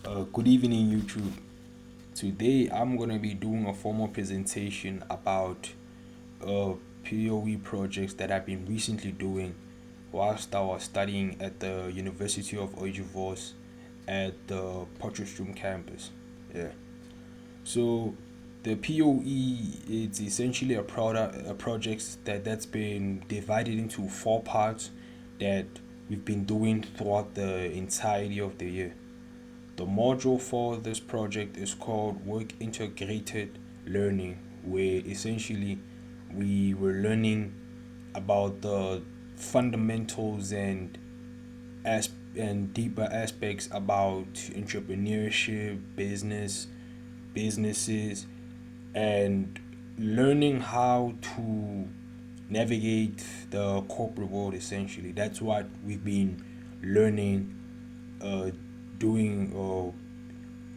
Good evening, YouTube. Today, I'm gonna be doing a formal presentation about P.OE projects that I've been recently doing whilst I was studying at the University of EDUVOS at the Potchefstroom campus. Yeah. So, the P.OE it's essentially a project that's been divided into four parts that we've been doing throughout the entirety of the year. The module for this project is called Work Integrated Learning, where essentially we were learning about the fundamentals and deeper aspects about entrepreneurship, businesses, and learning how to navigate the corporate world. Essentially, that's what we've been learning, uh, doing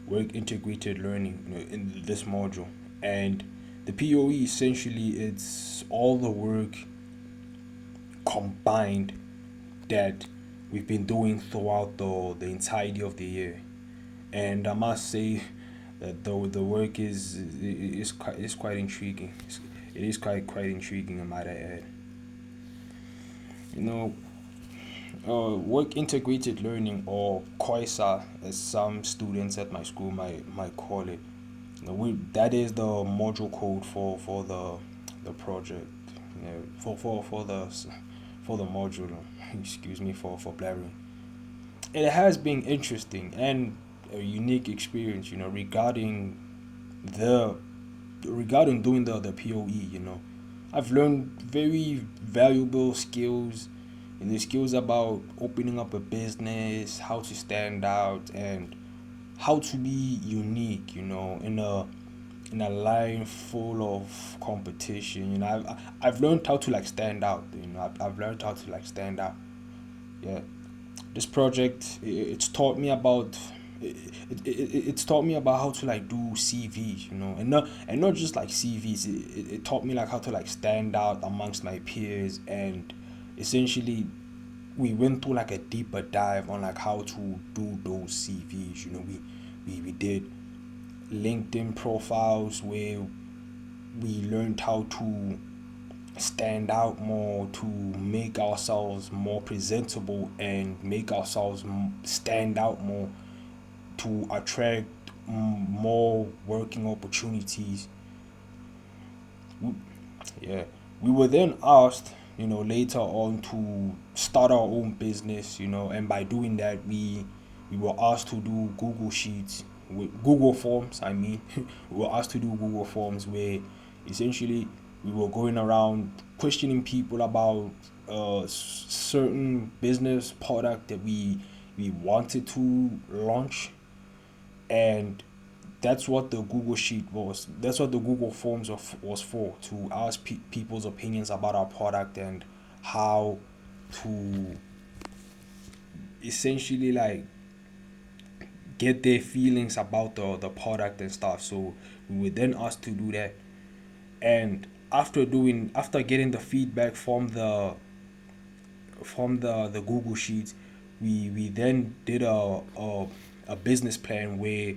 work integrated learning, in this module. And the POE essentially it's all the work combined that we've been doing throughout the entirety of the year. And I must say that the work is quite intriguing. It is quite intriguing, I might add. You know, work integrated learning, or COISA, as some students at my school might call it. That is the module code for the project. You know, for the module. Excuse me for blabbering. It has been interesting and a unique experience. The regarding doing the POE. I've learned very valuable skills. And the skills about opening up a business, how to stand out, and how to be unique, in a line full of competition. I've learned how to like stand out. I've learned how to like stand out. Yeah, this project it's taught me about it's taught me about how to like do CVs, and not just like CVs. It taught me like how to like stand out amongst my peers, and essentially we went through like a deeper dive on like how to do those CVs. We did LinkedIn profiles where we learned how to stand out more, to make ourselves more presentable and make ourselves stand out more, to attract more working opportunities. Yeah, we were then asked, later on to start our own business, and by doing that, we were asked to do Google Sheets with Google Forms. I mean, we were asked to do Google Forms where essentially we were going around questioning people about certain business product that we wanted to launch, and that's what the Google Sheet was. That's what the Google Forms was for, to ask people's opinions about our product and how to essentially like get their feelings about the product and stuff. So we were then asked to do that, and after getting the feedback from the Google Sheets, we then did a business plan where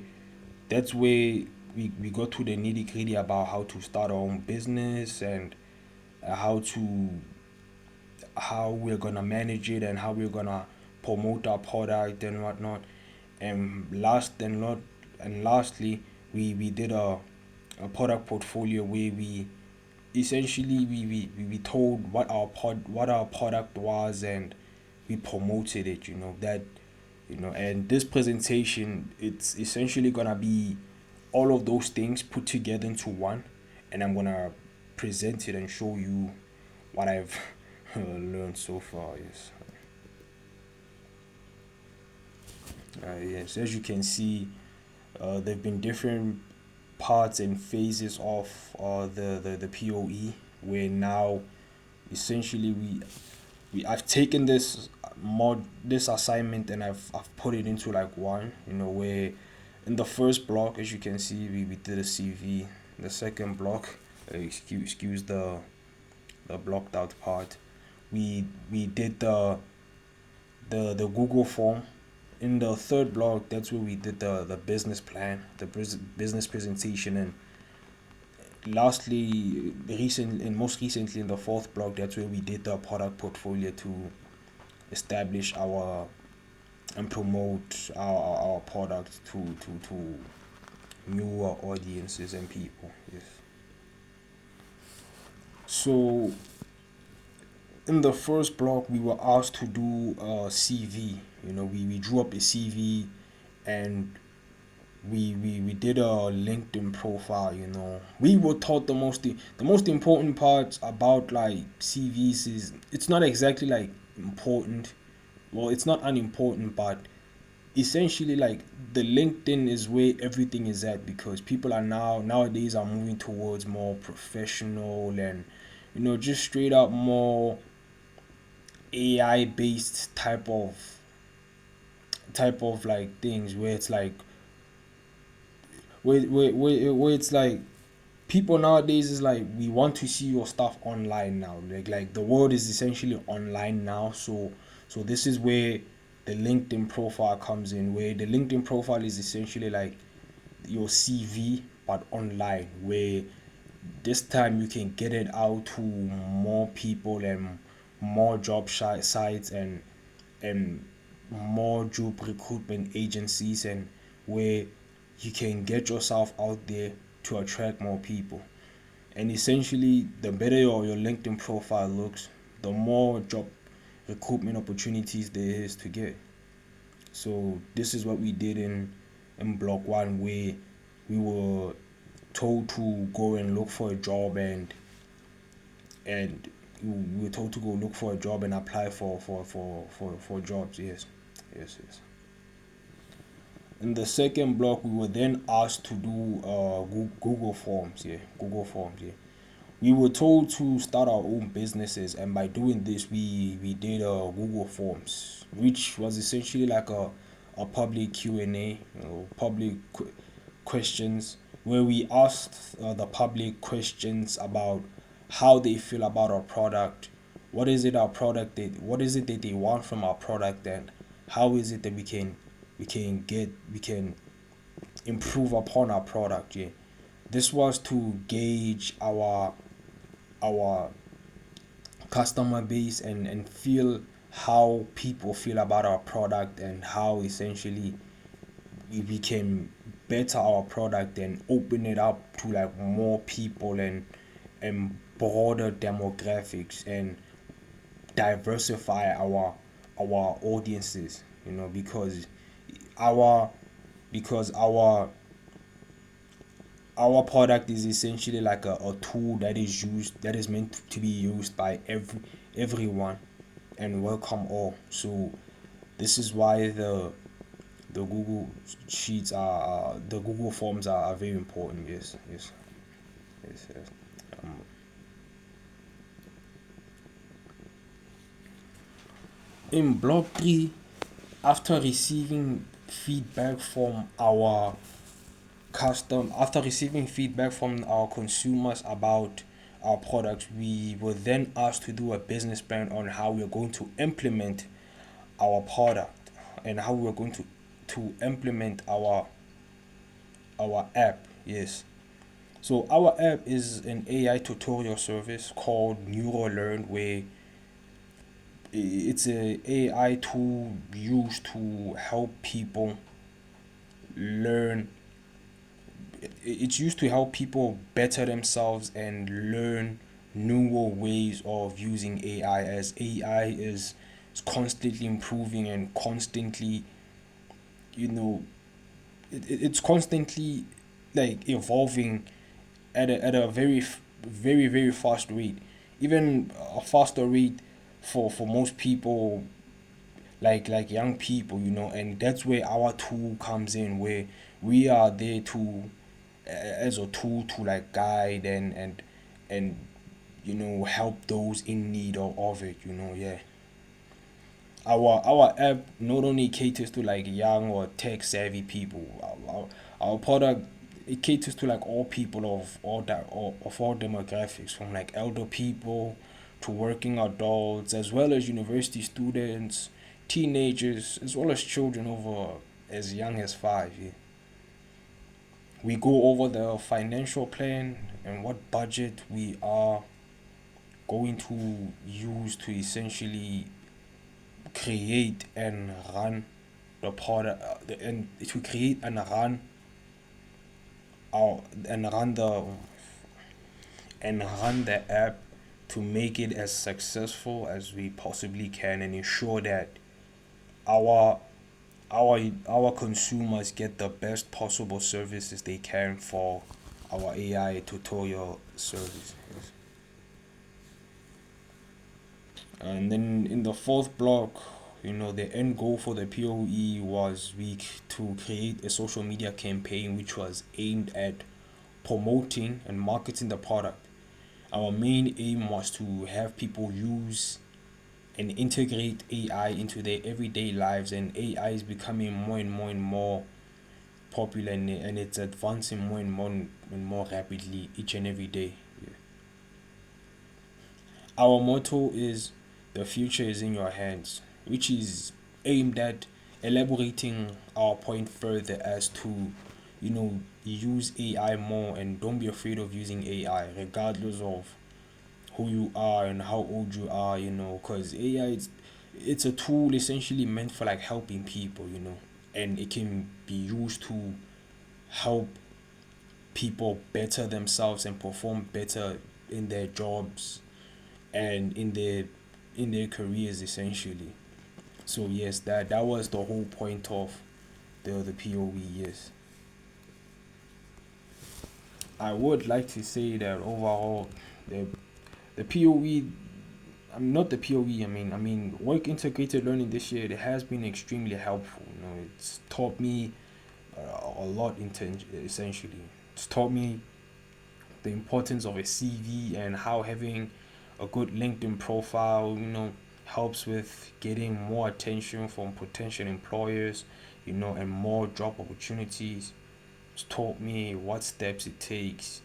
that's where we got to the nitty gritty about how to start our own business, and how we're gonna manage it, and how we're gonna promote our product and whatnot. And lastly, we did a product portfolio where we essentially we told what our product was, and we promoted it. And this presentation, it's essentially gonna be all of those things put together into one, and I'm gonna present it and show you what I've learned so far. Yes, as you can see, there've been different parts and phases of the POE, where now essentially I've taken this assignment, and I've put it into like one, where in the first block, as you can see, we did a CV. The second block, excuse the blocked out part, we did the Google form. In the third block, that's where we did the business plan, the business presentation, and lastly, most recently in the fourth block, that's where we did the product portfolio to establish our and promote our product to newer audiences and people. Yes. So in the first block, we were asked to do a CV. We drew up a CV, and we did a LinkedIn profile. We were taught the most important parts about like CVs is it's not exactly like important. Well, it's not unimportant, but essentially like the LinkedIn is where everything is at, because people are nowadays are moving towards more professional and just straight up more AI based type of like things, where it's like where it's like people nowadays is like we want to see your stuff online now. Like the world is essentially online now. So this is where the LinkedIn profile comes in, where the LinkedIn profile is essentially like your CV but online, where this time you can get it out to more people and more sites and more job recruitment agencies, and where you can get yourself out there to attract more people. And essentially, the better your LinkedIn profile looks, the more job recruitment opportunities there is to get. So this is what we did in block one, where we were told to go and look for a job, and we were told to go look for a job and apply for jobs. Yes, yes, yes. In the second block, we were then asked to do Google Forms. Yeah, Google Forms. Yeah, we were told to start our own businesses, and by doing this, we did Google Forms, which was essentially like a public Q&A, public questions, where we asked the public questions about how they feel about our product, what is it that they want from our product, and how is it that we can improve upon our product. Yeah, this was to gauge our customer base, and feel how people feel about our product, and how essentially we can better our product and open it up to like more people, and broader demographics, and diversify our audiences, because our because our product is essentially like a tool that is meant to be used by everyone, and welcome all. So this is why the Google Forms are very important. Yes, yes, yes, yes. Um, in block 3, after receiving feedback from our after receiving feedback from our consumers about our products, we were then asked to do a business plan on how we are going to implement our product, and how we are going to implement our app. Yes. So our app is an AI tutorial service called NeuroLearn, where it's a AI tool used to help people learn. It's used to help people better themselves and learn newer ways of using AI, as AI is constantly improving and constantly, you know, it's constantly like evolving at a very fast rate, even a faster rate for most people, like young people, and that's where our tool comes in, where we are there to as a tool to like guide and help those in need of it. Yeah, our app not only caters to like young or tech savvy people. Our product, it caters to like all people of all demographics, from like elder people to working adults, as well as university students, teenagers as well as children over as young as 5. Yeah. We go over the financial plan and what budget we are going to use to essentially create and run the product, and to create and run our and run the app to make it as successful as we possibly can and ensure that our our consumers get the best possible services they can for our AI tutorial service. Yes. And then in the fourth block, the end goal for the POE was to create a social media campaign which was aimed at promoting and marketing the product. Our main aim was to have people use and integrate AI into their everyday lives, and AI is becoming more and more and more popular, and it's advancing more and more rapidly each and every day. Yeah. Our motto is the future is in your hands, which is aimed at elaborating our point further as to, use AI more and don't be afraid of using AI, regardless of who you are and how old you are, because AI it's a tool essentially meant for like helping people, and it can be used to help people better themselves and perform better in their jobs and in their careers essentially. So yes, that was the whole point of the POE. Yes, I would like to say that overall the POE, I'm not the POE. I mean, work integrated learning this year. It has been extremely helpful. It's taught me a lot. Essentially, it's taught me the importance of a CV and how having a good LinkedIn profile, helps with getting more attention from potential employers, and more job opportunities. It's taught me what steps it takes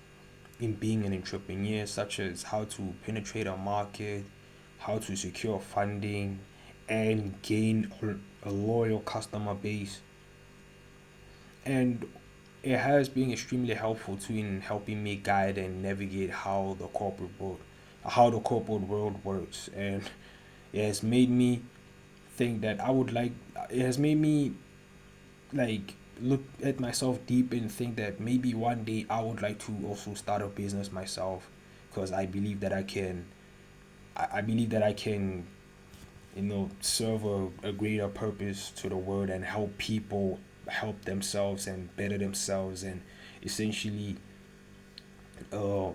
in being an entrepreneur, such as how to penetrate a market, how to secure funding, and gain a loyal customer base. And it has been extremely helpful too in helping me guide and navigate how the corporate world works, and it has made me think that it has made me like look at myself deep and think that maybe one day I would like to also start a business myself, because I believe that I can, serve a greater purpose to the world and help people help themselves and better themselves, and essentially uh,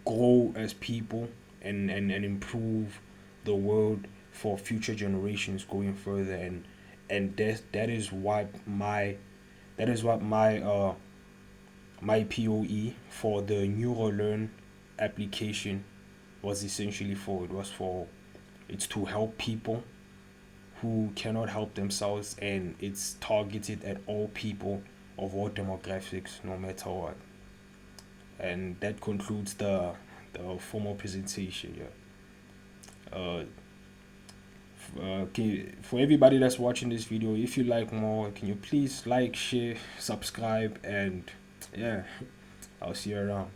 grow as people, and improve the world for future generations going further, and that is what my POE for the NeuroLearn application was essentially for. It's to help people who cannot help themselves, and it's targeted at all people of all demographics, no matter what. And that concludes the formal presentation. Yeah. Okay, for everybody that's watching this video, if you like more, can you please like, share, subscribe, and yeah, I'll see you around.